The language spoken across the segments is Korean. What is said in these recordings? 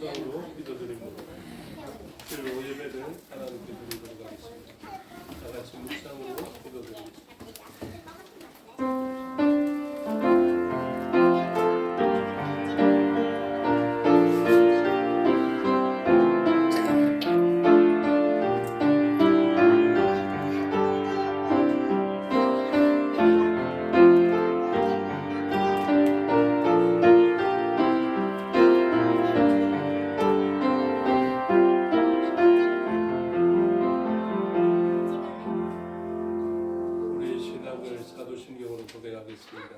묵상으로 기도드립니다. 주일 예배를 하나님께 드리도록 하겠습니다. 다 같이 묵상으로 기도드리겠습니다. 사도신경으로 고백하겠습니다.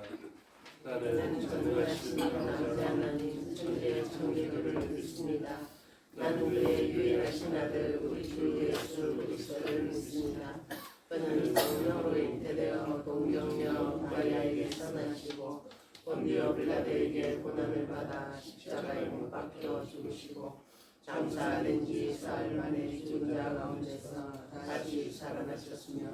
나는 전능하신 하나님 천지의 창조주를 믿습니다. 나는 우리의 유일하신 아들 우리 주 예수 그리스도를 믿습니다. 그는 성령으로 잉태되어 동정녀 마리아에게서 나시고 본디오 빌라도에게 고난을 받아 십자가에 못 박혀 죽으시고 장사된 지 사흘 만에 죽은 자 가운데서 다시 살아나셨으며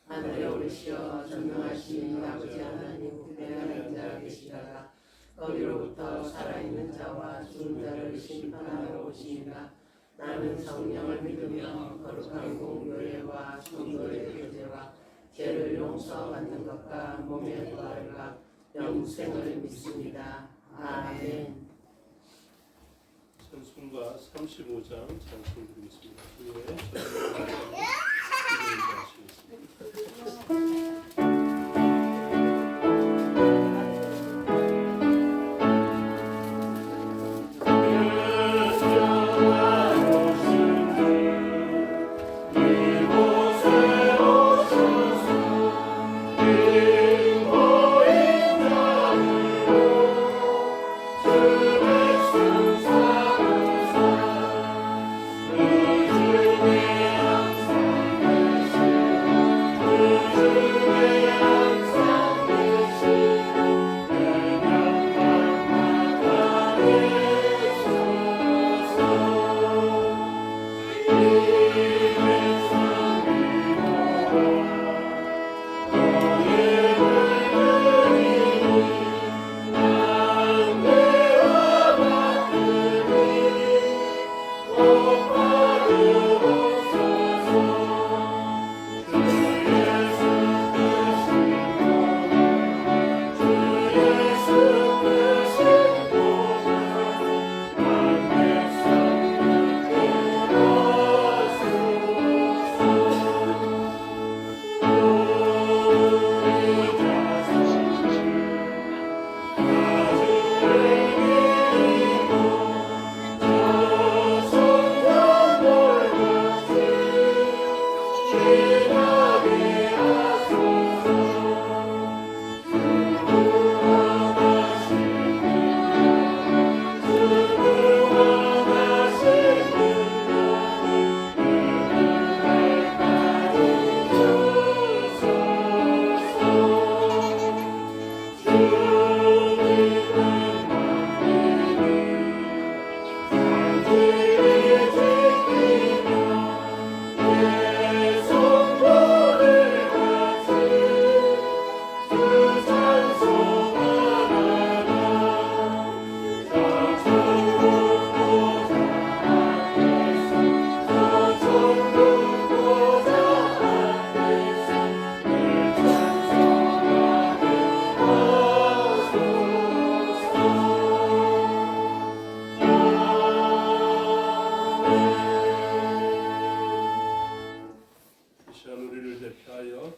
하늘에 오르시어 전능하신 아버지 하나님 우편에 앉아 계시다가 거기로부터 살아있는 자와 죽은 자를 심판하러 오시니라. 나는 성령을 믿으며 거룩한 공교회와 성도의 교제와 죄를 용서받는 것과 몸의 부활과 영생을 믿습니다. 아멘. 찬송가 35장 찬송 드리겠습니다. 주의 전능하신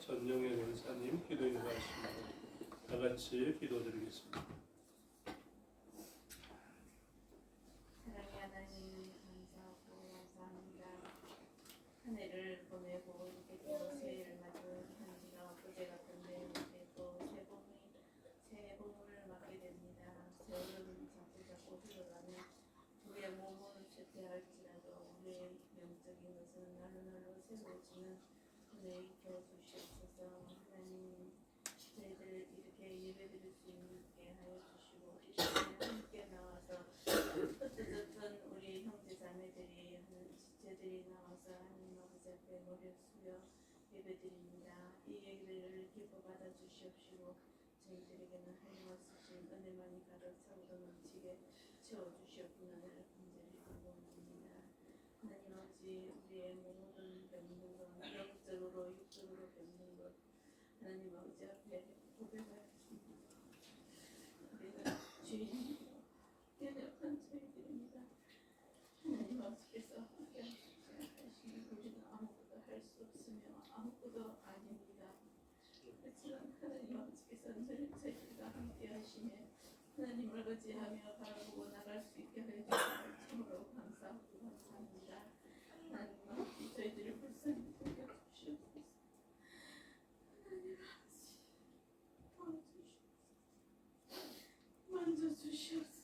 전영의 권사님 기도 인도하십니다. 다 같이 기도드리겠습니다. 사랑의 하나님 감사하고 감사합니다. 한 해를 보내고 이렇게 또 새해를 맞은 한지가 어제 같은데 이제 또 새해 봄을 맞게 됩니다. 새해는 자꾸 흘러가면 우리의 몸은 쇠퇴할지라도 우리의 영적인 것은 날로 새로워지는 은혜 있게 주시옵소서. 하나님 저희들 이렇게 예배드릴 수 있게 하여 주시고 이 시간에 함께 나와서 어쨌든 우리 형제자매들이 지체들이 나와서 하나님 아버지 앞에 머리 숙여 예배드립니다. 이 예배를 기뻐 받아 주시옵시고 저희들에게는 하나님 없으신 은혜만이 가득 차고 넘치게 채워주시옵소서. 간절히 하나님 아버지 앞에 고백하였습니다. 우리는 죄인이요 연약한 저희들입니다. 하나님 아버지께서 함께 하시니 우리는 아무것도 할 수 없으며 아무것도 아닙니다. 그렇지만 하나님 아버지께서 늘 저희들과 함께 하시며 하나님을 의지하며 바라보고 나갈 수 있게 해주시니 참으로 감사하고 감사합니다. 하나님 아버지 저희들을 불쌍히 여겨주시옵소서. 하나님 아버지 도와주시옵소서. 만져주시옵소서.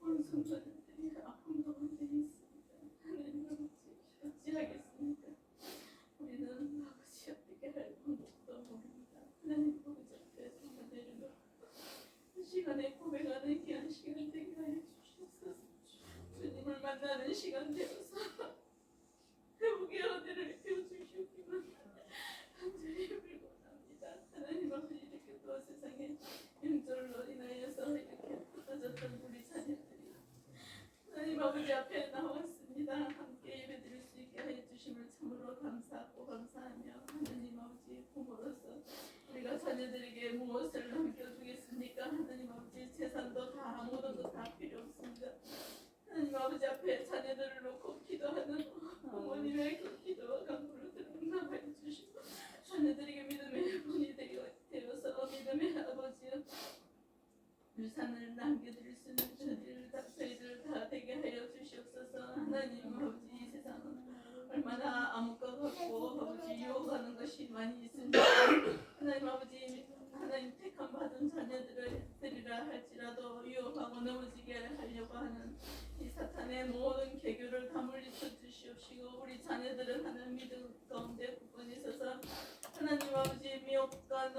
온 성도들이 아픔 가운데 있습니다. 하나님 아버지 어찌하겠습니까? 우리는 아버지 어떻게 할 방법도 모릅니다. 하나님 아버지 앞에 손을 내려놓고 이 시간에 고백하는 귀한 시간 되게 하여 주시옵소서. 주님을 만나는 시간 되어서 회복의 은혜를 베어주시옵기만 간절히 빌고합니다. 하나님 아버지 이렇게 또 세상에 영절로 인하여서 이렇게 흩어졌던 우리 자녀들이 하나님 아버지 앞에 나왔습니다. 함께 예배드릴 수 있게 하여 주심을 참으로 감사하고 감사하며 하나님 아버지 부모로서 우리가 자녀들에게 무엇을 남겨두겠습니까? 하나님 아버지 재산도 다 아무것도 다 필요 없습니다. 하나님 아버지 앞에 자녀들을 놓고 기도하는 부모님의 그 기도와 간구를 응답하여 주시고 자녀들에게 믿음의 분이 되어서 믿음의 아버지 유산을 남겨드릴 수 있는 저희들 다 되게 하여 주시옵소서. 하나님 아버지 이 세상은 얼마나 암흑과 같고 아버지 유혹하는 것이 많이 있습니다. 하나님 아버지 하나님 택함 받은 자녀들이라 할지라도 유혹하고 넘어지게 하려고 하는 이 사탄의 모든 계교를 다 물리쳐 주시옵시고 우리 자녀들은 하나님 믿음 가운데 굳건히 서서 하나님 아버지 미혹과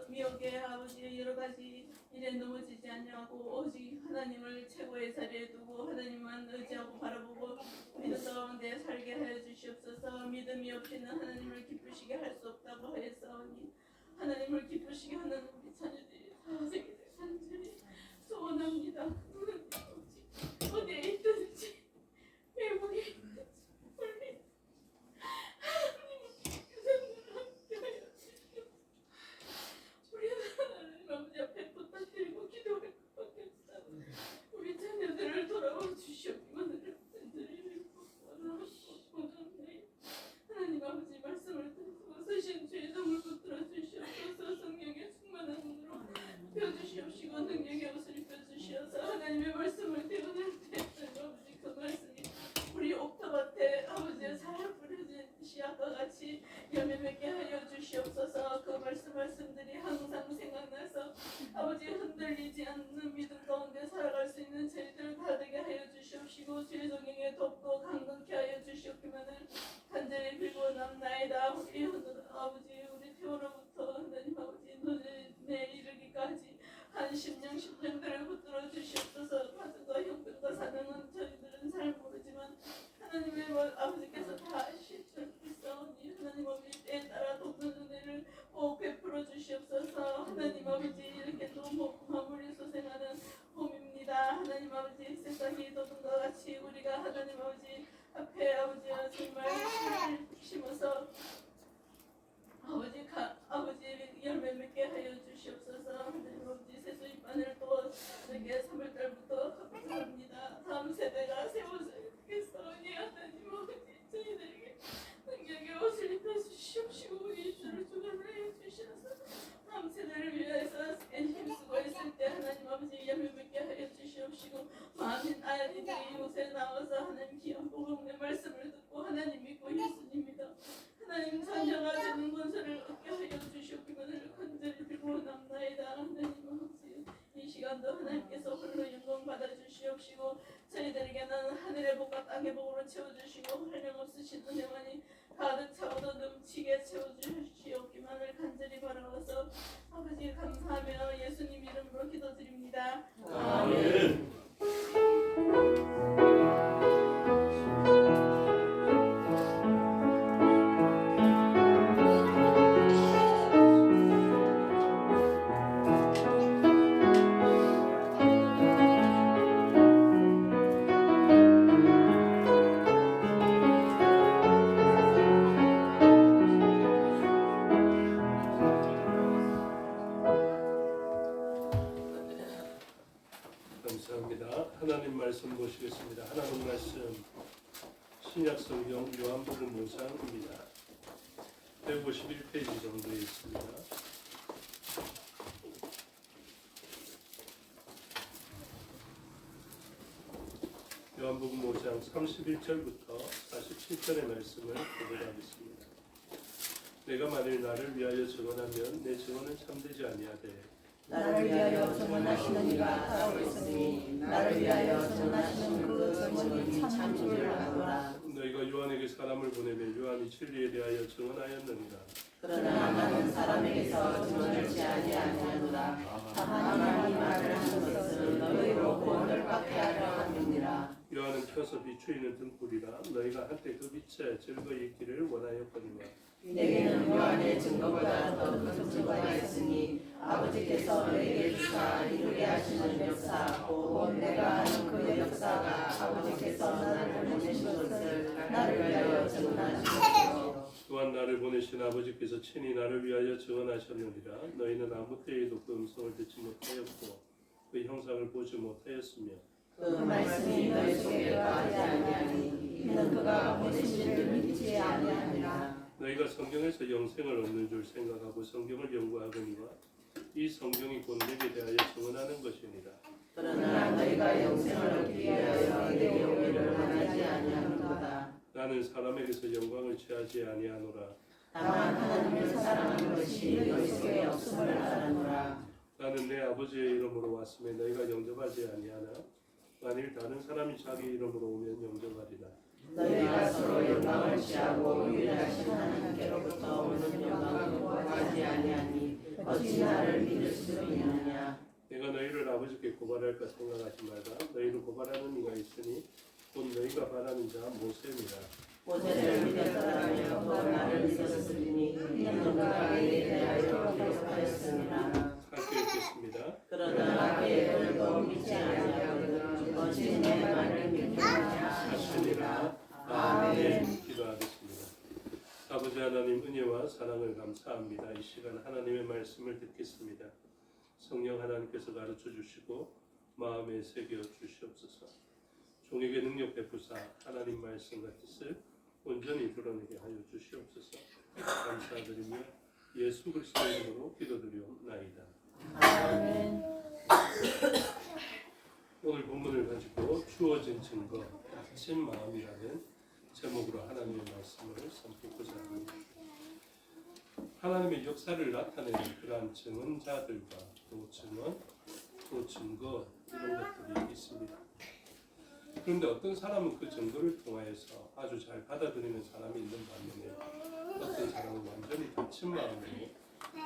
미혹의 아버지 여러 가지 일에 넘어지지 아니하고 오직 하나님을 최고의 자리에 두고 하나님만 의지하고 바라보고 믿음 가운데 살게 하여 주시옵소서. 믿음이 없이는 하나님을 기쁘시게 할 수 없다고 하였사오니 하나님을 기쁘시게 하는 우리 자녀들이 다 되기를 간절히 소원합니다. 어디에 있든지 외국에 있든지 우리 하나님을 유산으로 함께 하여 주시옵소서. 우리는 하나님 아버지 앞에 부탁드리고 기도할 것밖에 없사오니 우리 자녀들을 돌아와 주시옵기만을 간절히 원합니다. 하나님 아버지 말씀을 듣고 쓰신 주의 성을 붙들어 주시옵소서. 성령의 충만한 눈으로 펴주시옵시고 능력의 옷을 입혀주시어서 하나님의 말씀을 대언할 때 아버지 그 말씀이 우리 옥탑밭에 아버지의 잘 뿌려진 씨앗과 같이 열매 맺게 하여 주시옵소서. 그 말씀들이 항상 생각나서 아버지 흔들리지 않는 믿음 가운데 살아갈 수 있는 저희들 다 되게 하여 주시옵시고 주의 성령에 돕고 강건케 하여 주시옵기만을 간절히 빌고남나이다. 우리 아버지 우리 태어로부터 하나님 아버지 너네 이르기까지 한 10년 10년들을 붙들어 주시옵소서. 가족과 형편과 사정은 저희들은 잘 모르지만 하나님의 아버지께서 다 아시옵소서. 하나님 아버지 때에 따라 돕는 은혜를 꼭 베풀어 주시옵소서. 하나님 아버지 이렇게 또 마무리 소생하는 봄입니다. 하나님 아버지 세상이 도둑과 같이 우리가 하나님 아버지 앞에 아버지와 정말 심어서 아버지 열매 맺게 하여 주시옵소서. 하나님 아버지 세수입반을 또 이렇게 3월달부터 합니다. 다음 세대가 세워지겠사오니 하나님 아버지 저희들에게 능력의 옷을 입혀주시옵시고 우리 입술을 주관을 해주셔서 다음 세대를 위해서 힘쓰고 있을 때 하나님 아버지 열매 맺게 하여 주시옵시고 많은 아이들이 요새 나와서 하나님 귀한 복음의 말씀을 듣고 하나님 믿고 예수님 믿어 하나님 자녀가 되는 권세를 얻게 하여 주시옵기만을 간절히 빌고남나이다. 하나님 아버지 이 시간도 하나님께서 홀로 영광 받아주시옵시고 저희들에게는 하늘의 복과 땅의 복으로 채워주시고 한량없으신 은혜만이 가득 차오도 넘치게 채워주시옵기만을 간절히 바라와서 아버지 감사하며 예수님 이름으로 기도드립니다. 아멘. 감사합니다. 하나님 말씀 보시겠습니다. 하나님 말씀 신약 성경 요한복음 5장입니다. 151페이지 정도에 있습니다. 요한복음 5장 31절부터 47절의 말씀을 보도록 하겠습니다. 내가 만일 나를 위하여 증언하면 내 증언은 참되지 아니하되 나를 위하여 증언하시는 이가 따로 있으니 나를 위하여 증언하시는 그 증언이 참인 줄 아노라. 너희가 요한에게 사람을 보내매 요한이 진리에 대하여 증언하였느니라. 그러나 나는 사람에게서 증언하지 아니하노라. 다만 이 말을 하는 것은 너희로 구원을 받게 하려 함이니라. 요한은 켜서 비추이는 등불이라 너희가 한때 그 빛에 즐거이 있기를 원하였거니와 내게는 요한의 증거보다 더 큰 증거가 있으니 아버지께서 너희에게 주사 이루게 하시는 역사 곧 내가 하는 그 역사가 아버지께서 나를 보내신 것을 나를 위하여 증언하시옵소서. 또한 나를 보내신 아버지께서 친히 나를 위하여 증언하셨느니라. 너희는 아무 때에도 그 음성을 듣지 못하였고 그 형상을 보지 못하였으며 그 말씀이 너희 속에 거하지 아니하니 이는 그가 보내신 이를 믿지 아니하니라. 너희가 성경에서 영생을 얻는 줄 생각하고 성경을 연구하거니와 이 성경이 곧 내게 대하여 증언하는 것이니라. 그러나 너희가 영생을 얻기 위하여 내게 오기를 원하지 아니하는도다. 나는 사람에게서 영광을 취하지 아니하노라. 다만 하나님을 사랑하는 것이 너희 속에 없음을 알아노라. 나는 내 아버지의 이름으로 왔음에 너희가 영접하지 아니하나 만일 다른 사람이 자기 이름으로 오면 영접하리라. 너희가 서로 영광을 취하고 유일하신 하나님께로부터 오는 영광을 구하지 아니하니 어찌 나를 믿을 수 있느냐. 내가 너희를 아버지께 고발할까 생각하지 말라. 너희를 고발하는 이가 있으니 곧 너희가 바라는 자 모세니라. 모세를 믿었더라면 또 나를 믿었으리니 이는 그가 내게 대하여 기록하였습니다. 함께 읽겠습니다. 그러나 그들도 믿지 아니하거든 어찌 내 말을 믿느냐 하시니라. 아멘. 기도하겠습니다. 아버지 하나님 은혜와 사랑을 감사합니다. 이 시간 하나님의 말씀을 듣겠습니다. 성령 하나님께서 가르쳐 주시고 마음에 새겨 주시옵소서. 종에게 능력 베푸사 하나님 말씀과 뜻을 온전히 드러내게 하여 주시옵소서. 감사드리며 예수 그리스도의 이름으로 기도드리옵나이다. 아멘. 오늘 본문을 가지고 주어진 증거, 갇힌 마음이라는 제목으로 하나님의 말씀을 선포하고자 합니다. 하나님의 역사를 나타내는 그러한 증언자들과 또 증언, 또 증거 이런 것들이 있습니다. 그런데 어떤 사람은 그 증거를 통하여서 아주 잘 받아들이는 사람이 있는 반면에 어떤 사람은 완전히 닫힌 마음으로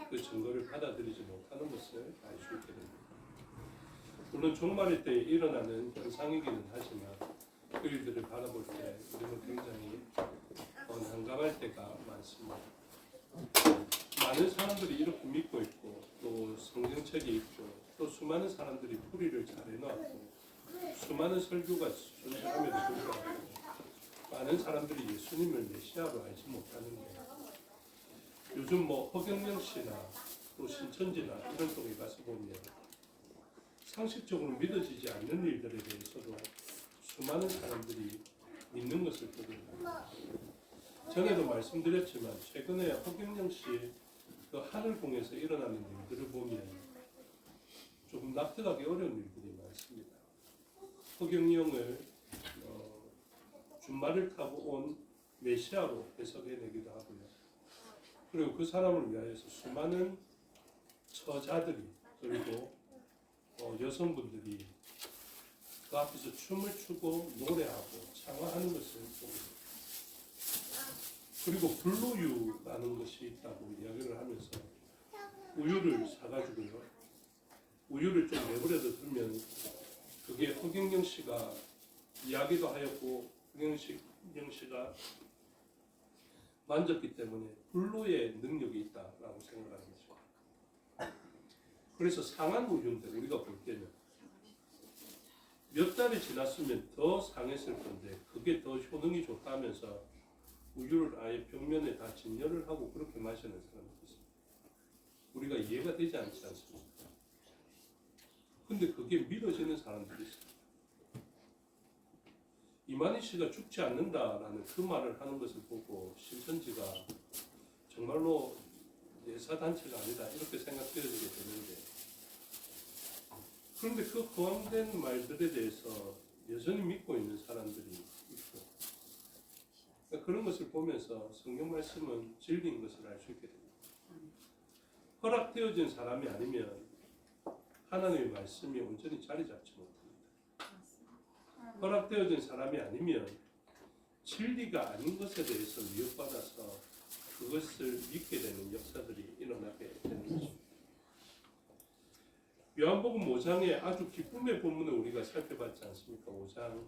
그 증거를 받아들이지 못하는 것을 알 수 있게 됩니다. 물론 종말의 때에 일어나는 현상이기는 하지만 그 일들을 바라볼 때 우리는 굉장히 난감할 때가 많습니다. 많은 사람들이 이렇게 믿고 있고 또 성경책이 있고 또 수많은 사람들이 풀이를 잘 해놓았고 수많은 설교가 존재함에도 불구하고 많은 사람들이 예수님을 메시아로 알지 못하는 게 요즘 허경영 씨나 또 신천지나 이런 쪽에 가서 보면 상식적으로 믿어지지 않는 일들에 대해서도 수많은 사람들이 믿는 것을 보게 됩니다. 전에도 말씀드렸지만 최근에 허경영 씨 그 하늘궁에서 일어나는 일들을 보면 조금 납득하기 어려운 일들이 많습니다. 허경영을 준말을 타고 온 메시아로 해석해내기도 하고요. 그리고 그 사람을 위하여서 수많은 처자들이 그리고 여성분들이 그 앞에서 춤을 추고 노래하고 창화하는 것을 보고 그리고 불로유라는 것이 있다고 이야기를 하면서 우유를 사가지고요. 우유를 좀 내버려둬 두면 그게 허경영 씨가 이야기도 하였고 허경영 씨가 만졌기 때문에 불로의 능력이 있다라고 생각하는 거죠. 그래서 상한 우유인데 우리가 볼 때는 몇 달이 지났으면 더 상했을 건데 그게 더 효능이 좋다면서 우유를 아예 벽면에 다 진열을 하고 그렇게 마시는 사람들이 있습니다. 우리가 이해가 되지 않지 않습니까? 근데 그게 믿어지는 사람들이 있습니다. 이만희 씨가 죽지 않는다라는 그 말을 하는 것을 보고 신천지가 정말로 예사단체가 아니다 이렇게 생각되어지게 되는데, 그런데 그 허황된 말들에 대해서 여전히 믿고 있는 사람들이 있고, 그러니까 그런 것을 보면서 성경 말씀은 진리인 것을 알 수 있게 됩니다. 허락되어진 사람이 아니면 하나님의 말씀이 온전히 자리 잡지 못합니다. 허락되어진 사람이 아니면 진리가 아닌 것에 대해서 미혹받아서 그것을 믿게 되는 역사들이 일어나게 되는 것입니다. 요한복음 5장에 아주 기쁨의 본문을 우리가 살펴봤지 않습니까? 5장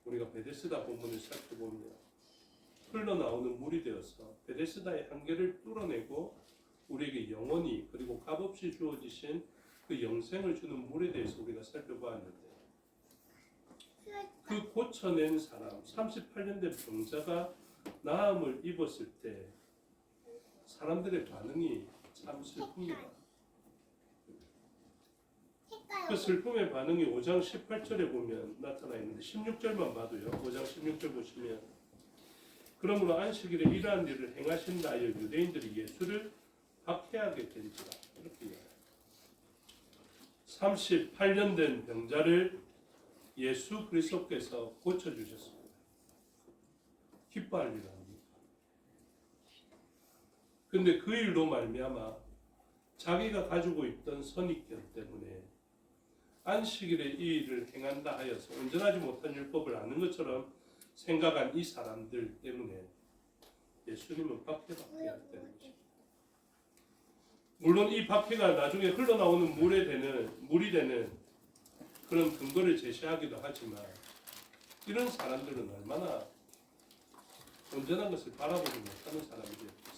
우리가 베데스다 본문을 살펴보면 흘러나오는 물이 되어서 베데스다의 한계를 뚫어내고 우리에게 영원히 그리고 값없이 주어지신 그 영생을 주는 물에 대해서 우리가 살펴보았는데, 그 고쳐낸 사람 38년 된 병자가 나음을 입었을 때 사람들의 반응이 참 슬픕니다. 그 슬픔의 반응이 5장 18절에 보면 나타나 있는데 16절만 봐도요. 5장 16절 보시면, 그러므로 안식일에 이러한 일을 행하신다 하여 유대인들이 예수를 박해하게 된지라 이렇게 이야기합니다. 38년 된 병자를 예수 그리스도께서 고쳐주셨습니다. 기뻐할 일 아닙니까? 그런데 그 일로 말미암아 자기가 가지고 있던 선입견 때문에 안식일에 이 일을 행한다 하여서 온전하지 못한 율법을 아는 것처럼 생각한 이 사람들 때문에 예수님은 박해받게 되는 것입니다. 물론 이 박해가 나중에 흘러나오는 물이 되는 그런 근거를 제시하기도 하지만, 이런 사람들은 얼마나 온전한 것을 바라보지 못하는 사람들이었습니다.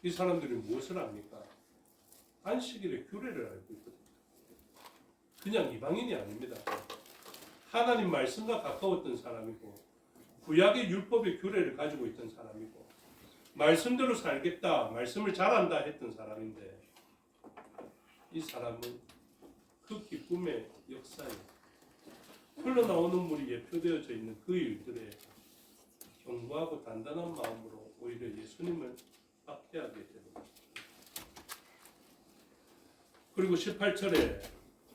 이 사람들이 무엇을 압니까? 안식일의 규례를 알고 있거든요. 그냥 이방인이 아닙니다. 하나님 말씀과 가까웠던 사람이고, 구약의 율법의 규례를 가지고 있던 사람이고, 말씀대로 살겠다, 말씀을 잘한다 했던 사람인데, 이 사람은 그 기쁨의 역사에 흘러나오는 물이 예표되어져 있는 그 일들에 견고하고 단단한 마음으로 오히려 예수님을 박해하게 됩니다. 그리고 18절에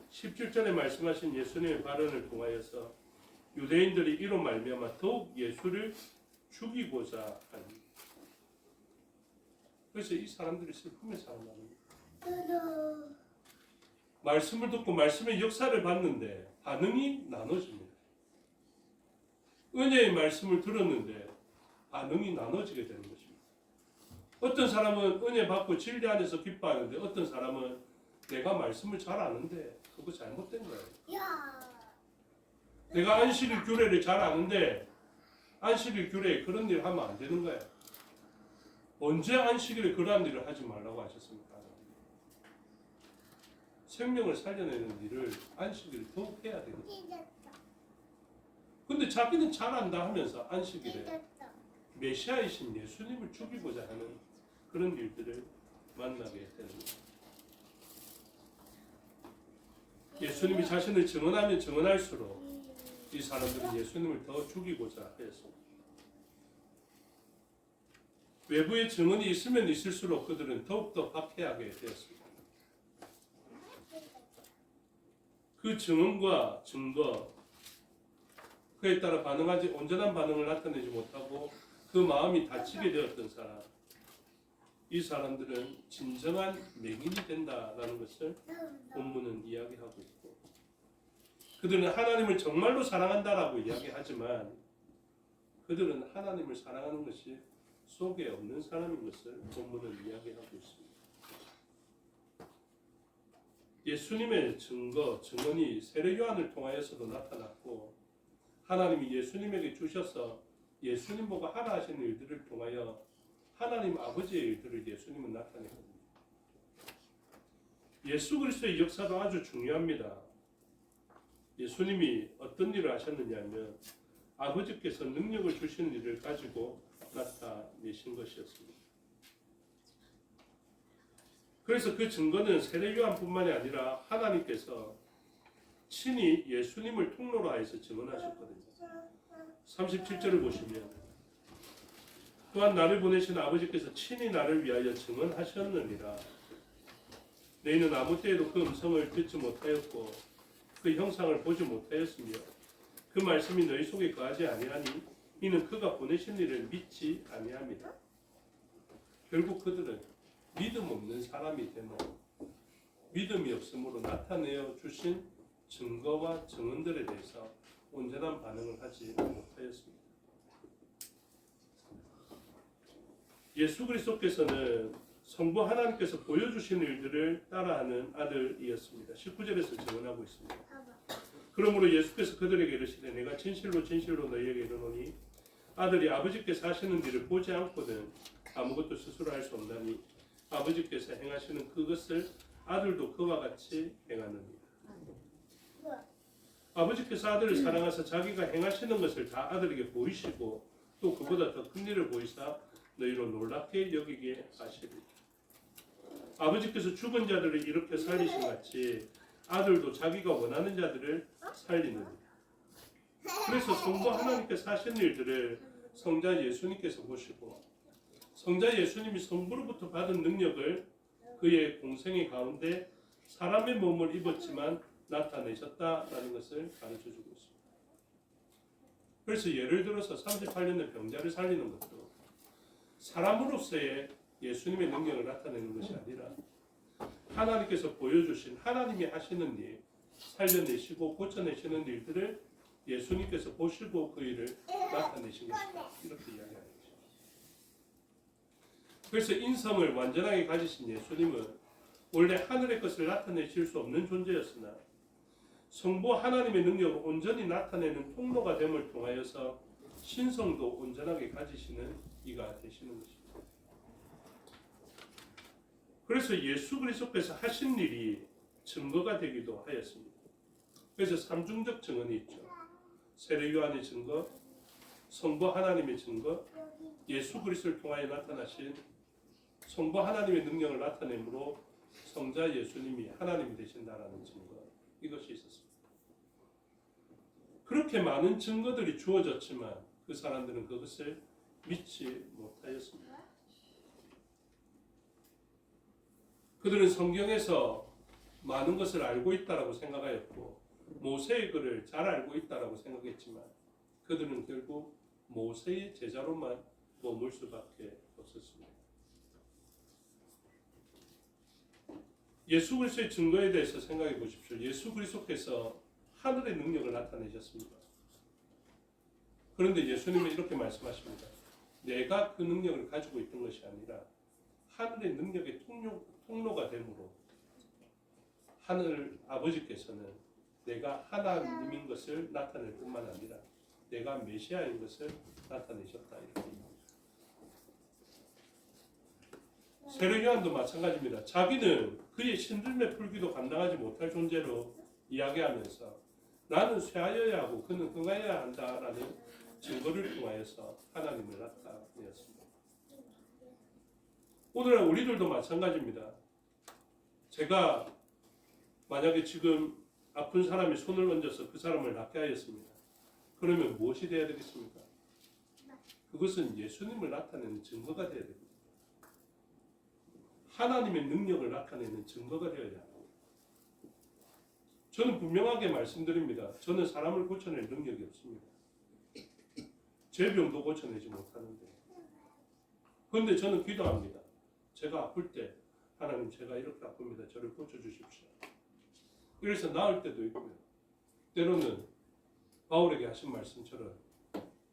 17절에 말씀하신 예수님의 발언을 통하여서 유대인들이 이로 말미암아 더욱 예수를 죽이고자 합니다. 그래서 이 사람들이 슬픔에 살아납니다. 말씀을 듣고 말씀의 역사를 봤는데 반응이 나눠집니다. 은혜의 말씀을 들었는데 반응이 나눠지게 되는 것입니다. 어떤 사람은 은혜 받고 진리 안에서 기뻐하는데, 어떤 사람은 내가 말씀을 잘 아는데 그거 잘못된 거예요. 내가 안식일 규례를 잘 아는데 안식일 규례에 그런 일 하면 안 되는 거예요. 언제 안식일에 그러한 일을 하지 말라고 하셨습니까? 생명을 살려내는 일을 안식일에 더욱 해야 되거든요. 근데 자기는 잘한다 하면서 안식일에 메시아이신 예수님을 죽이고자 하는 그런 일들을 만나게 됩니다. 예수님이 자신을 증언하면 증언할수록 이 사람들은 예수님을 더 죽이고자 했습니다. 외부의 증언이 있으면 있을수록 그들은 더욱더 박해하게 되었습니다. 그 증언과 증거, 그에 따라 반응하지 온전한 반응을 나타내지 못하고 그 마음이 다치게 되었던 사람, 이 사람들은 진정한 맹인이 된다라는 것을 본문은 이야기하고 있고, 그들은 하나님을 정말로 사랑한다라고 이야기하지만 그들은 하나님을 사랑하는 것이 속에 없는 사람인 것을 본문은 이야기하고 있습니다. 예수님의 증언이 세례 요한을 통하여서도 나타났고, 하나님이 예수님에게 주셔서 예수님 보고 하라 하시는 일들을 통하여 하나님 아버지의 일들을 예수님은 나타내거든요. 예수 그리스도의 역사도 아주 중요합니다. 예수님이 어떤 일을 하셨느냐 하면 아버지께서 능력을 주신 일을 가지고 나타내신 것이었습니다. 그래서 그 증거는 세례 요한뿐만이 아니라 하나님께서 친히 예수님을 통로로 하여서 증언하셨거든요. 37절을 보시면 또한 나를 보내신 아버지께서 친히 나를 위하여 증언하셨느니라. 너희는 아무 때에도 그 음성을 듣지 못하였고 그 형상을 보지 못하였으며 그 말씀이 너희 속에 거하지 아니하니 이는 그가 보내신 이를 믿지 아니함이라. 결국 그들은 믿음 없는 사람이 되며 믿음이 없으므로 나타내어 주신 증거와 증언들에 대해서 온전한 반응을 하지 못하였습니다. 예수 그리스도께서는 성부 하나님께서 보여주신 일들을 따라하는 아들이었습니다. 19절에서 증언하고 있습니다. 그러므로 예수께서 그들에게 이르시되 내가 진실로 진실로 너희에게 이르노니 아들이 아버지께서 하시는 일을 보지 않고는 아무것도 스스로 할 수 없나니 아버지께서 행하시는 그것을 아들도 그와 같이 행하느니라. 아버지께서 아들을 사랑하사 자기가 행하시는 것을 다 아들에게 보이시고 또 그보다 더 큰 일을 보이사 너희로 놀랍게 여기게 하시리라. 아버지께서 죽은 자들을 이렇게 살리신 같이 아들도 자기가 원하는 자들을 살리느니라. 그래서 성부 하나님께서 하신 일들을 성자 예수님께서 보시고 성자 예수님이 성부로부터 받은 능력을 그의 공생의 가운데 사람의 몸을 입었지만 나타내셨다라는 것을 가르쳐주고 있습니다. 그래서 예를 들어서 38년 된 병자를 살리는 것도 사람으로서의 예수님의 능력을 나타내는 것이 아니라 하나님께서 보여주신 하나님이 하시는 일, 살려내시고 고쳐내시는 일들을 예수님께서 보시고 그 일을 나타내신 것이다. 이렇게 이야기하는 것입니다. 그래서 인성을 완전하게 가지신 예수님은 원래 하늘의 것을 나타내실 수 없는 존재였으나 성부 하나님의 능력을 온전히 나타내는 통로가 됨을 통하여서 신성도 온전하게 가지시는 이가 되시는 것입니다. 그래서 예수 그리스도께서 하신 일이 증거가 되기도 하였습니다. 그래서 삼중적 증언이 있죠. 세례 요한의 증거, 성부 하나님의 증거, 예수 그리스도를 통하여 나타나신 성부 하나님의 능력을 나타내므로 성자 예수님이 하나님이 되신다라는 증거, 이것이 있었습니다. 그렇게 많은 증거들이 주어졌지만 그 사람들은 그것을 믿지 못하였습니다. 그들은 성경에서 많은 것을 알고 있다라고 생각하였고 모세의 글을 잘 알고 있다라고 생각했지만 그들은 결국 모세의 제자로만 머물 수밖에 없었습니다. 예수 그리스도의 증거에 대해서 생각해 보십시오. 예수 그리스도께서 하늘의 능력을 나타내셨습니다. 그런데 예수님은 이렇게 말씀하십니다. 내가 그 능력을 가지고 있던 것이 아니라 하늘의 능력의 통로가 되므로 하늘 아버지께서는 내가 하나님인 것을 나타낼 뿐만 아니라 내가 메시아인 것을 나타내셨다. 이렇게 얘기합니다. 세례 요한도 마찬가지입니다. 자기는 그의 신들매 풀기도 감당하지 못할 존재로 이야기하면서 나는 쇠하여야 하고 그는 흥하여야 한다라는 증거를 통하여서 하나님을 나타내었습니다. 오늘날 우리들도 마찬가지입니다. 제가 만약에 지금 아픈 사람이 손을 얹어서 그 사람을 낫게 하였습니다. 그러면 무엇이 되어야 되겠습니까? 그것은 예수님을 나타내는 증거가 되어야 됩니다. 하나님의 능력을 나타내는 증거가 되어야 합니다. 저는 분명하게 말씀드립니다. 저는 사람을 고쳐낼 능력이 없습니다. 제 병도 고쳐내지 못하는데. 그런데 저는 기도합니다. 제가 아플 때 하나님 제가 이렇게 아픕니다. 저를 고쳐주십시오. 그래서 나을 때도 있고요. 때로는 바울에게 하신 말씀처럼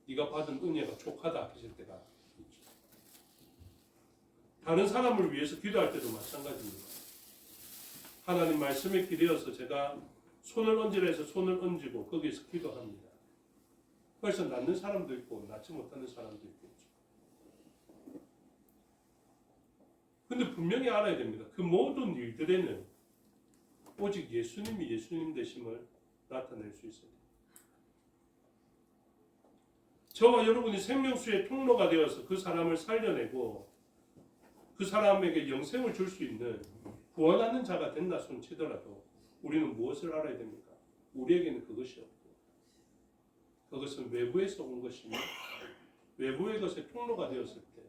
네가 받은 은혜가 족하다 하실 때가 있죠. 다른 사람을 위해서 기도할 때도 마찬가지입니다. 하나님 말씀에 기대어서 제가 손을 얹으라 해서 손을 얹고 거기에서 기도합니다. 그래서 낫는 사람도 있고 낫지 못하는 사람도 있겠죠. 근데 분명히 알아야 됩니다. 그 모든 일들에는 오직 예수님이 예수님 되심을 나타낼 수 있어요. 저와 여러분이 생명수의 통로가 되어서 그 사람을 살려내고 그 사람에게 영생을 줄 수 있는 구원하는 자가 된다 손치더라도 우리는 무엇을 알아야 됩니까? 우리에게는 그것이 없고 그것은 외부에서 온 것이며 외부의 것의 통로가 되었을 때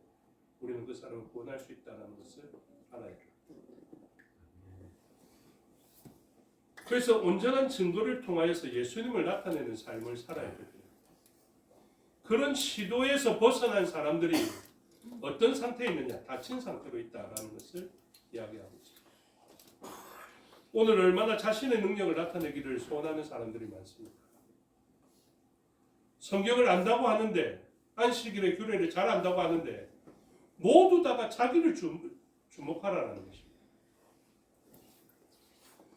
우리는 그 사람을 구원할 수 있다는 것을 알아야 합니다. 그래서 온전한 증거를 통하여서 예수님을 나타내는 삶을 살아야 됩니다. 그런 시도에서 벗어난 사람들이 어떤 상태에 있느냐? 다친 상태로 있다라는 것을 이야기하고 있습니다. 오늘 얼마나 자신의 능력을 나타내기를 소원하는 사람들이 많습니까? 성경을 안다고 하는데 안식일의 규례를 잘 안다고 하는데 모두 다가 자기를 주목하라는 것입니다.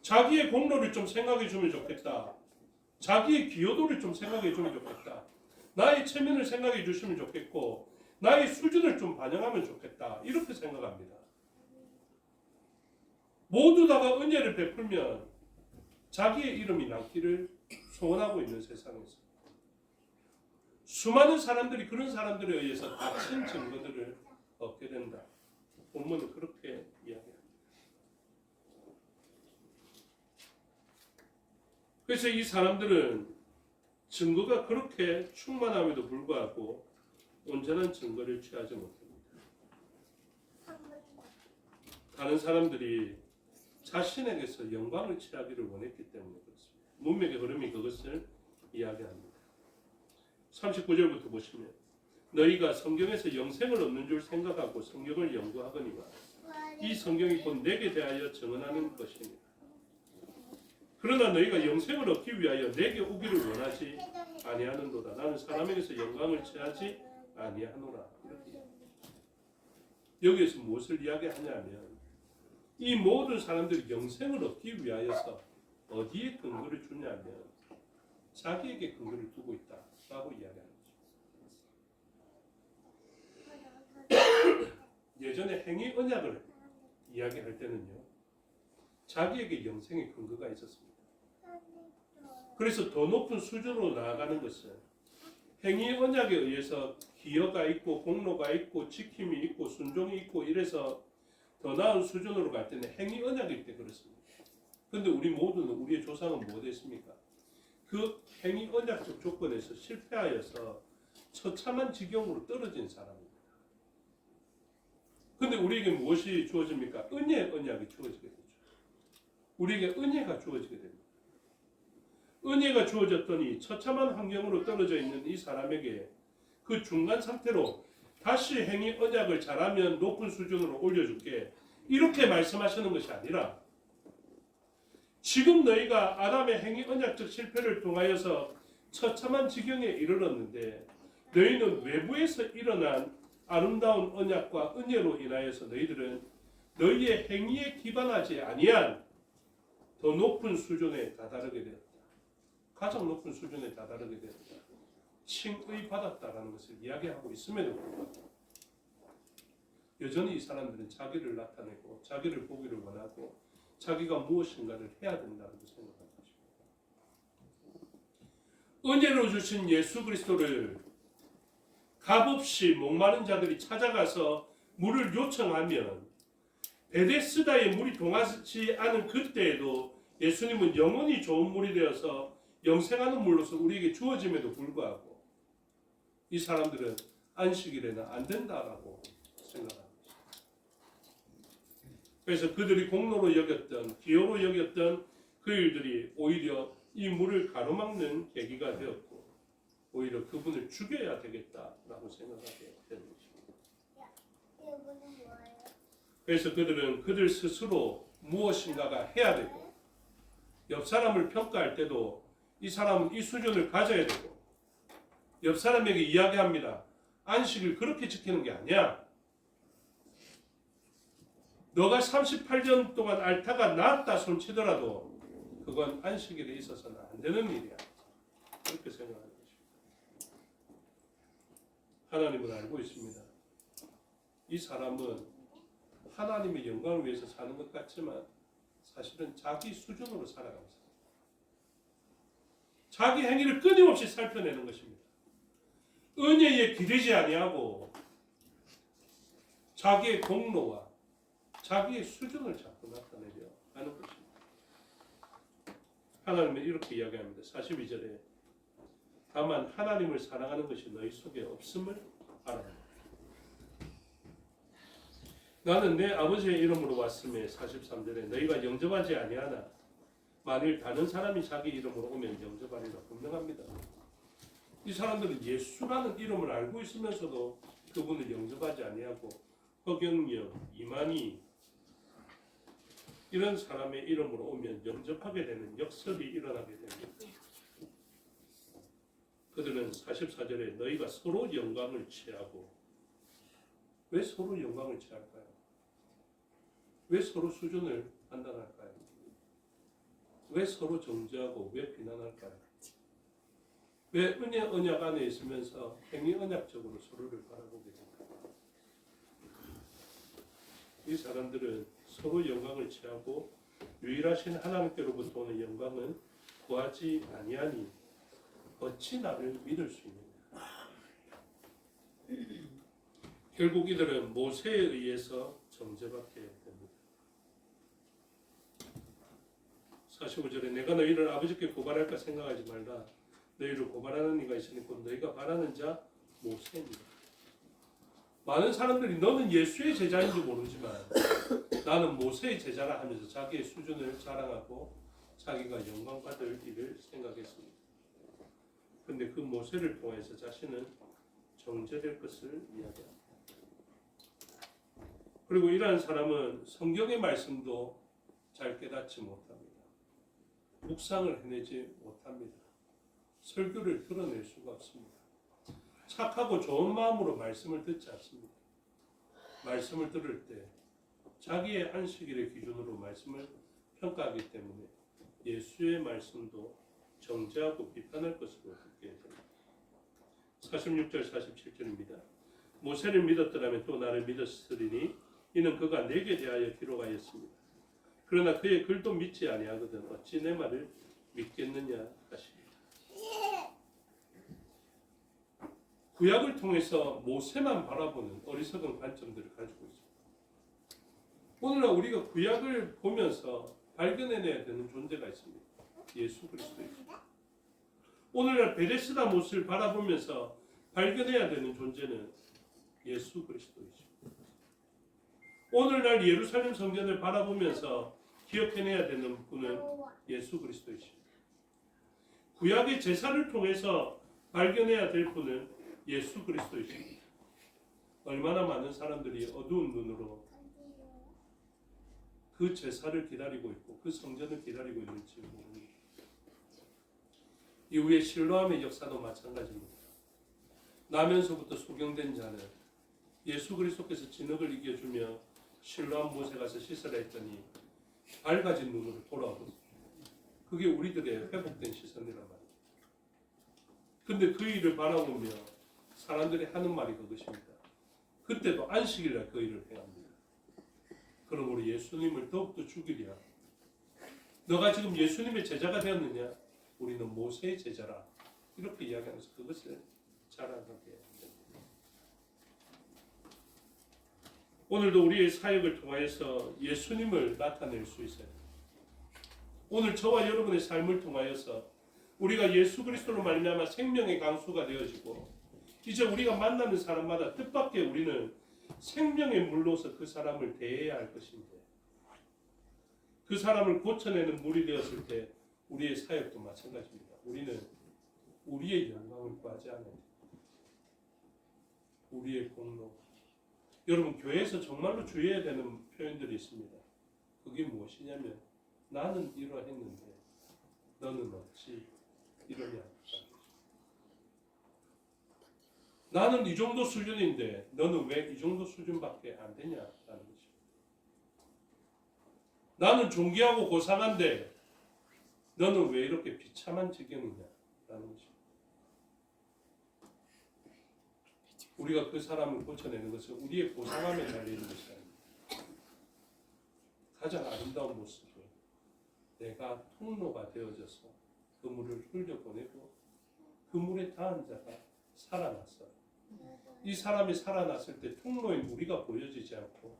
자기의 공로를 좀 생각해 주면 좋겠다. 자기의 기여도를 좀 생각해 주면 좋겠다. 나의 체면을 생각해 주시면 좋겠고 나의 수준을 좀 반영하면 좋겠다. 이렇게 생각합니다. 모두 다가 은혜를 베풀면 자기의 이름이 남기를 소원하고 있는 세상에서 수많은 사람들이 그런 사람들에 의해서 다친 증거들을 얻게 된다. 본문은 그렇게 이야기합니다. 그래서 이 사람들은 증거가 그렇게 충만함에도 불구하고 온전한 증거를 취하지 못합니다. 다른 사람들이 자신에게서 영광을 취하기를 원했기 때문에 그렇습니다. 문맥의 흐름이 그것을 이야기합니다. 39절부터 보시면 너희가 성경에서 영생을 얻는 줄 생각하고 성경을 연구하거니와 이 성경이 곧 내게 대하여 증언하는 것이니라. 그러나 너희가 영생을 얻기 위하여 내게 오기를 원하지 아니하는도다. 나는 사람에게서 영광을 취하지 아니하노라. 이렇게 여기에서 무엇을 이야기하냐면 이 모든 사람들이 영생을 얻기 위하여서 어디에 근거를 주냐면 자기에게 근거를 두고 있다라고 이야기하는 거죠. 예전에 행위 언약을 이야기할 때는요, 자기에게 영생의 근거가 있었습니다. 그래서 더 높은 수준으로 나아가는 것은 행위 언약에 의해서 기여가 있고 공로가 있고 지킴이 있고 순종이 있고 이래서 더 나은 수준으로 갈 때는 행위 언약일 때 그렇습니다. 그런데 우리 모두는 우리의 조상은 뭐 됐습니까? 그 행위 언약적 조건에서 실패하여서 처참한 지경으로 떨어진 사람입니다. 그런데 우리에게 무엇이 주어집니까? 은혜의 언약이 주어지게 되죠. 우리에게 은혜가 주어지게 됩니다. 은혜가 주어졌더니 처참한 환경으로 떨어져 있는 이 사람에게 그 중간 상태로 다시 행위 언약을 잘하면 높은 수준으로 올려줄게 이렇게 말씀하시는 것이 아니라 지금 너희가 아담의 행위 언약적 실패를 통하여서 처참한 지경에 이르렀는데 너희는 외부에서 일어난 아름다운 언약과 은혜로 인하여서 너희들은 너희의 행위에 기반하지 아니한 더 높은 수준에 다다르게 되었다. 가장 높은 수준에 다다르게 되었다. 칭의 받았다라는 것을 이야기하고 있음에도 불구하고 여전히 이 사람들은 자기를 나타내고 자기를 보기를 원하고 자기가 무엇인가를 해야 된다는 것을 생각하는 것입니다. 은혜로 주신 예수 그리스도를 값없이 목마른 자들이 찾아가서 물을 요청하면 베데스다의 물이 동하지 않은 그때에도 예수님은 영원히 좋은 물이 되어서 영생하는 물로서 우리에게 주어짐에도 불구하고 이 사람들은 안식일에는 안 된다라고 생각합니다. 그래서 그들이 공로로 여겼던 기여로 여겼던 그 일들이 오히려 이 물을 가로막는 계기가 되었고 오히려 그분을 죽여야 되겠다라고 생각하게 되는 것입니다. 그래서 그들은 그들 스스로 무엇인가가 해야 되고 옆 사람을 평가할 때도 이 사람은 이 수준을 가져야 되고 옆 사람에게 이야기합니다. 안식을 그렇게 지키는 게 아니야. 너가 38년 동안 앓다가 낫다 손치더라도 그건 안식일에 있어서는 안 되는 일이야. 그렇게 생각하는 것입니다. 하나님은 알고 있습니다. 이 사람은 하나님의 영광을 위해서 사는 것 같지만 사실은 자기 수준으로 살아가면서 자기 행위를 끊임없이 살펴내는 것입니다. 은혜에 기대지 아니하고 자기의 공로와 자기의 수준을 자꾸 나타내려 하는 것입니다. 하나님은 이렇게 이야기합니다. 42절에 다만 하나님을 사랑하는 것이 너희 속에 없음을 알아라. 나는 내 아버지의 이름으로 왔음에 43절에 너희가 영접하지 아니하나 만일 다른 사람이 자기 이름으로 오면 영접하리라 분명합니다. 이 사람들은 예수라는 이름을 알고 있으면서도 그분을 영접하지 아니하고 허경영, 이만희 이런 사람의 이름으로 오면 영접하게 되는 역설이 일어나게 됩니다. 그들은 44절에 너희가 서로 영광을 취하고, 왜 서로 영광을 취할까요? 왜 서로 수준을 판단할까요? 왜 서로 정죄하고 왜 비난할까요? 왜 언약 안에 있으면서 행위 언약적으로 서로를 바라보게 될까요? 이 사람들은 서로 영광을 취하고 유일하신 하나님께로부터 오는 영광은 구하지 아니하니 어찌 나를 믿을 수 있느냐. 결국 이들은 모세에 의해서 정죄받게 됩니다. 45절에 내가 너희를 아버지께 고발할까 생각하지 말라. 너희를 고발하는 이가 있으니 곧 너희가 바라는 자 모세입니다. 많은 사람들이 너는 예수의 제자인지 모르지만 나는 모세의 제자라 하면서 자기의 수준을 자랑하고 자기가 영광받을 일을 생각했습니다. 그런데 그 모세를 통해서 자신은 정죄될 것을 이야기합니다. 그리고 이러한 사람은 성경의 말씀도 잘 깨닫지 못합니다. 묵상을 해내지 못합니다. 설교를 들어낼 수가 없습니다. 착하고 좋은 마음으로 말씀을 듣지 않습니다. 말씀을 들을 때 자기의 안식일의 기준으로 말씀을 평가하기 때문에 예수의 말씀도 정죄하고 비판할 것으로 듣게 됩니다. 46절 47절입니다. 모세를 믿었더라면 또 나를 믿었으리니 이는 그가 내게 대하여 기록하였습니다. 그러나 그의 글도 믿지 아니하거든 어찌 내 말을 믿겠느냐 하시니. 구약을 통해서 모세만 바라보는 어리석은 관점들을 가지고 있습니다. 오늘날 우리가 구약을 보면서 발견해내야 되는 존재가 있습니다. 예수 그리스도입니다. 오늘날 베데스다 못을 바라보면서 발견해야 되는 존재는 예수 그리스도이죠. 오늘날 예루살렘 성전을 바라보면서 기억해내야 되는 분은 예수 그리스도이죠. 구약의 제사를 통해서 발견해야 될 분은 예수 그리스도이십니다. 얼마나 많은 사람들이 어두운 눈으로 그 제사를 기다리고 있고 그 성전을 기다리고 있는지 모릅니다. 이후에 실로암의 역사도 마찬가지입니다. 나면서부터 소경된 자는 예수 그리스도께서 진흙을 이겨주며 실로암 못에 가서 씻으라 했더니 밝아진 눈으로 돌아오거든요. 그게 우리들의 회복된 시선이란 말이에요. 근데 그 일을 바라보며 사람들이 하는 말이 그것입니다. 그때도 안식일날 그 일을 행합니다. 그러므로 예수님을 더욱더 죽이랴. 너가 지금 예수님의 제자가 되었느냐? 우리는 모세의 제자라. 이렇게 이야기하면서 그것을 자랑하게 됩니다. 오늘도 우리의 사역을 통하여서 예수님을 나타낼 수 있어요. 오늘 저와 여러분의 삶을 통하여서 우리가 예수 그리스도로 말미암아 생명의 강수가 되어지고 이제 우리가 만나는 사람마다 뜻밖의 우리는 생명의 물로서 그 사람을 대해야 할 것인데 그 사람을 고쳐내는 물이 되었을 때 우리의 사역도 마찬가지입니다. 우리는 우리의 영광을 구하지 않아요. 우리의 공로. 여러분 교회에서 정말로 주의해야 되는 표현들이 있습니다. 그게 무엇이냐면 나는 이러했는데 너는 어찌 이러냐. 나는 이 정도 수준인데 너는 왜 이 정도 수준밖에 안 되냐라는 거죠. 나는 존귀하고 고상한데 너는 왜 이렇게 비참한 지경이냐라는 거죠. 우리가 그 사람을 고쳐내는 것은 우리의 고상함에 달려있는 것이 아닙니다. 가장 아름다운 모습은 내가 통로가 되어져서 그 물을 흘려보내고 그 물에 닿은 자가 살아났어요. 이 사람이 살아났을 때 통로인 우리가 보여지지 않고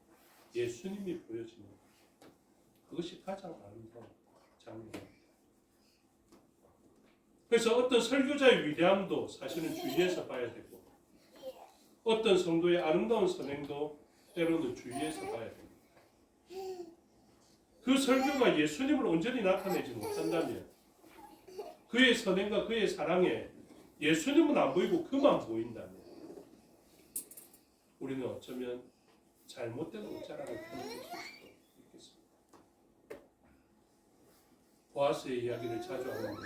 예수님이 보여지는 그것이 가장 아름다운 장면입니다. 그래서 어떤 설교자의 위대함도 사실은 주위에서 봐야 되고 어떤 성도의 아름다운 선행도 때로는 주위에서 봐야 됩니다. 그 설교가 예수님을 온전히 나타내지 못한다면 그의 선행과 그의 사랑에 예수님은 안 보이고 그만 보인다면 우리는 어쩌면 잘못된 옷자락을 펴는 것일 수도 있겠습니다. 보아스의 이야기를 자주 하는데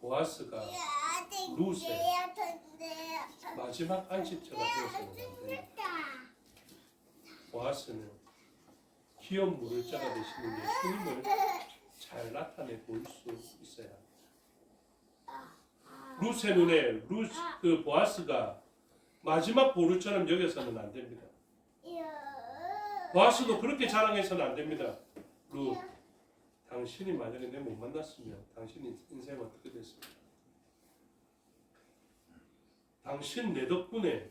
보아스가 룻의 마지막 안식처가 되었으면 안 됩니다. 보아스는 기업 물을 자가 되시는 예수님을 잘 나타내 보일 수 있어야 합니다. 룻의 눈에 그 보아스가 마지막 보루처럼 여겨서는 안 됩니다. 보아스도 그렇게 자랑해서는 안 됩니다. 룻, 당신이 만약에 내 못 만났으면 당신 인생 어떻게 됐습니까? 당신 내 덕분에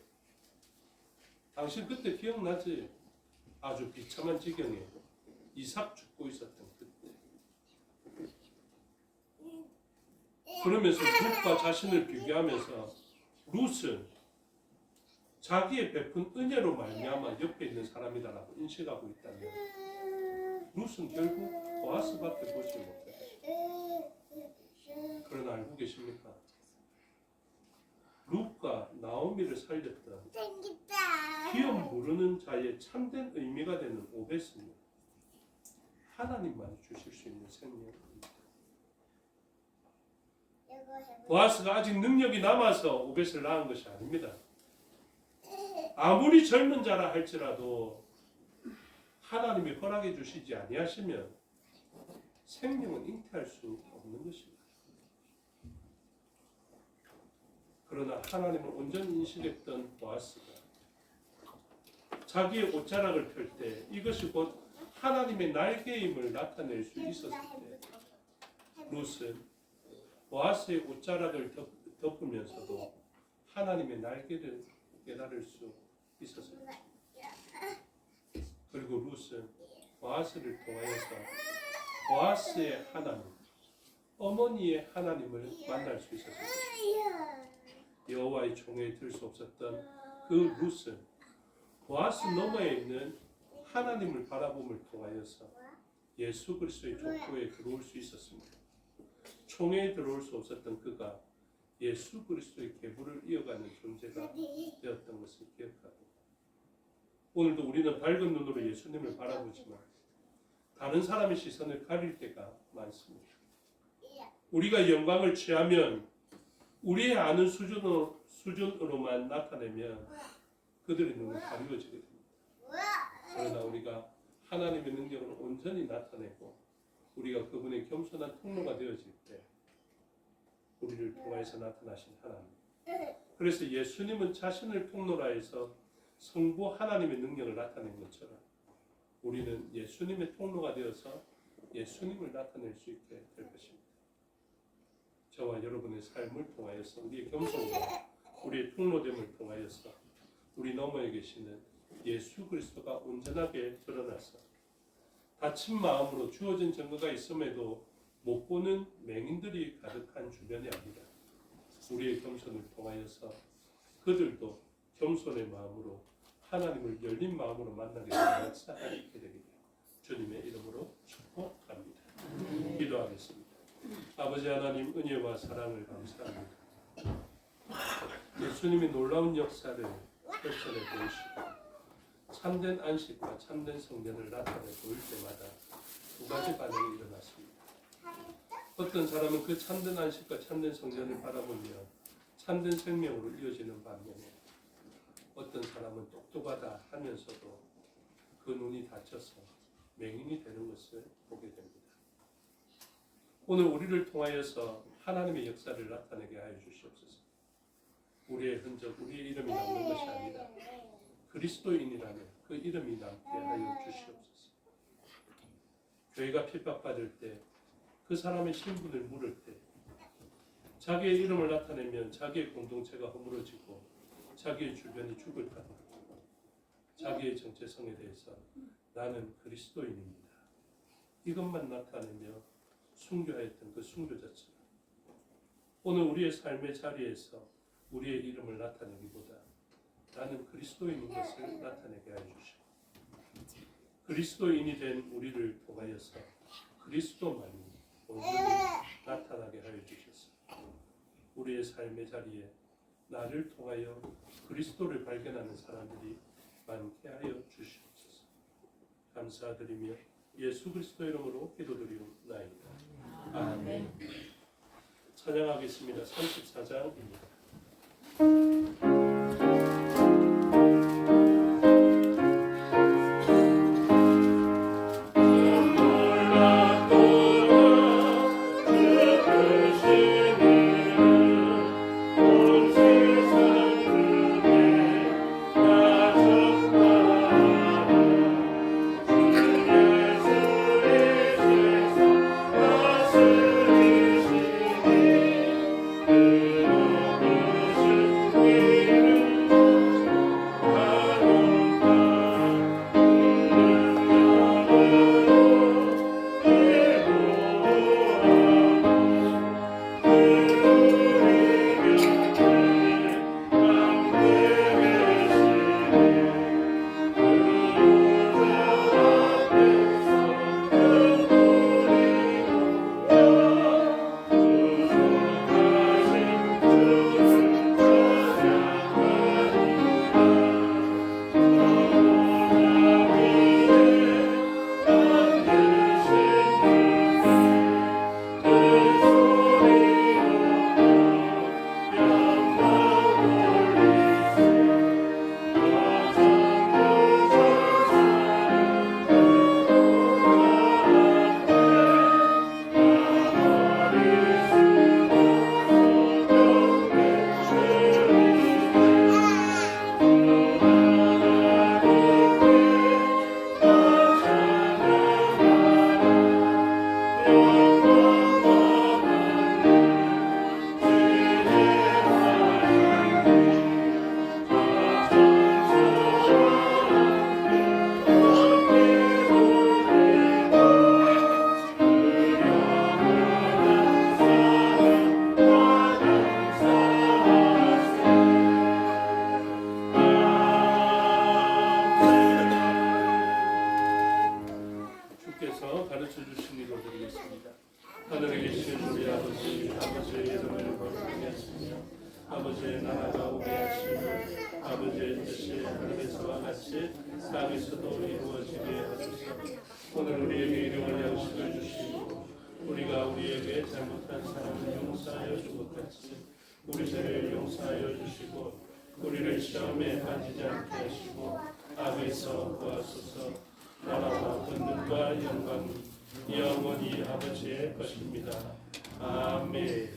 당신 그때 기억나지? 아주 비참한 지경에 이삭 죽고 있었던 그때. 그러면서 룻과 자신을 비교하면서 룻은 자기의 베푼 은혜로 말미암아 옆에 있는 사람이다라고 인식하고 있다면 룻은 결국 보아스밖에 보지 못해요. 그러나 알고 계십니까? 룻과 나오미를 살렸던 기업 모르는 자의 참된 의미가 되는 오벳은 하나님만 주실 수 있는 생명입니다. 보아스가 아직 능력이 남아서 오벳을 낳은 것이 아닙니다. 아무리 젊은 자라 할지라도 하나님이 허락해 주시지 아니하시면 생명은 잉태할 수 없는 것입니다. 그러나 하나님을 온전히 인식했던 보아스가 자기의 옷자락을 펼 때 이것이 곧 하나님의 날개임을 나타낼 수 있었을 때 룻은 보아스의 옷자락을 덮으면서도 하나님의 날개를 깨달을 수 있었습니다. 그리고 룻은 보아스를 통하여서 보아스의 하나님, 어머니의 하나님을 만날 수 있었습니다. 여호와의 총회에 들 수 없었던 그 룻은 보아스 너머에 있는 하나님을 바라봄을 통하여서 예수 그리스도의 족보에 들어올 수 있었습니다. 총회에 들어올 수 없었던 그가 예수 그리스도의 계보를 이어가는 존재가 되었던 것을 기억하고 오늘도 우리는 밝은 눈으로 예수님을 바라보지만 다른 사람의 시선을 가릴 때가 많습니다. 우리가 영광을 취하면 우리의 아는 수준으로만 나타내면 그들의 눈은 가리워지게 됩니다. 그러나 우리가 하나님의 능력을 온전히 나타내고 우리가 그분의 겸손한 통로가 되어질 때 우리를 통하여서 나타나신 하나님. 그래서 예수님은 자신을 통로라 해서 성부 하나님의 능력을 나타낸 것처럼 우리는 예수님의 통로가 되어서 예수님을 나타낼 수 있게 될 것입니다. 저와 여러분의 삶을 통하여서 우리의 겸손과 우리의 통로됨을 통하여서 우리 너머에 계시는 예수 그리스도가 온전하게 드러나서 다친 마음으로 주어진 증거가 있음에도 못 보는 맹인들이 가득한 주변이 아니라 우리의 겸손을 통하여서 그들도 겸손의 마음으로 하나님을 열린 마음으로 만나게 되는 역사가 있게 되기를 주님의 이름으로 축복합니다. 기도하겠습니다. 아버지 하나님 은혜와 사랑을 감사합니다. 예수님이 놀라운 역사를 펼쳐내 보이시고 참된 안식과 참된 성전을 나타내 보일 때마다 두 가지 반응이 일어났습니다. 어떤 사람은 그 참된 안식과 참된 성전을 바라보며 참된 생명으로 이어지는 반면에 어떤 사람은 똑똑하다 하면서도 그 눈이 닫혀서 맹인이 되는 것을 보게 됩니다. 오늘 우리를 통하여서 하나님의 역사를 나타내게 하여 주시옵소서. 우리의 흔적, 우리의 이름이 남는 것이 아니라 그리스도인이라는 그 이름이 남게 하여 주시옵소서. 교회가 핍박받을 때 그 사람의 신분을 물을 때 자기의 이름을 나타내면 자기의 공동체가 허물어지고 자기의 주변이 죽을 듯하고 자기의 정체성에 대해서 나는 그리스도인입니다. 이것만 나타내며 순교하였던 그 순교자처럼 오늘 우리의 삶의 자리에서 우리의 이름을 나타내기보다 나는 그리스도인인 것을 나타내게 하여 주시고 그리스도인이 된 우리를 통하여서 그리스도만이 온전히 나타나게 하여 주셔서 우리의 삶의 자리에 나를 통하여 그리스도를 발견하는 사람들이 많게 하여 주시옵소서. 감사드리며 예수 그리스도 이름으로 기도드리옵나이다. 아멘. 찬양하겠습니다. 34장입니다. 하늘에 계시는 우리 아버지, 아버지의 이름을 거룩하게 하시며 아버지의 나라가 오게 하시며 아버지의 뜻이 하늘에서와 같이 땅에서도 이루어지게 하소서. 오늘 우리에게 일용할 양식을 주시고 우리가 우리에게 잘못한 사람을 용서하여 준 것 같이 우리 죄를 용서하여 주시고 우리를 시험에 빠지지 않게 하시고 악에서 구하소서. 나라와 권능과 영광이 영원히 아버지의 것입니다. 아멘.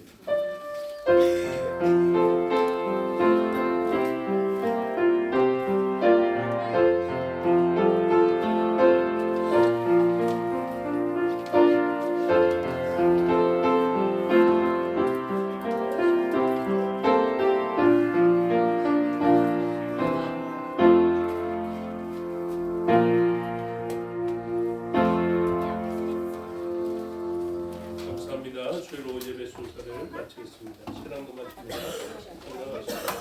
주일로 예배 순서를 마치겠습니다. 신앙도 마치겠습니다.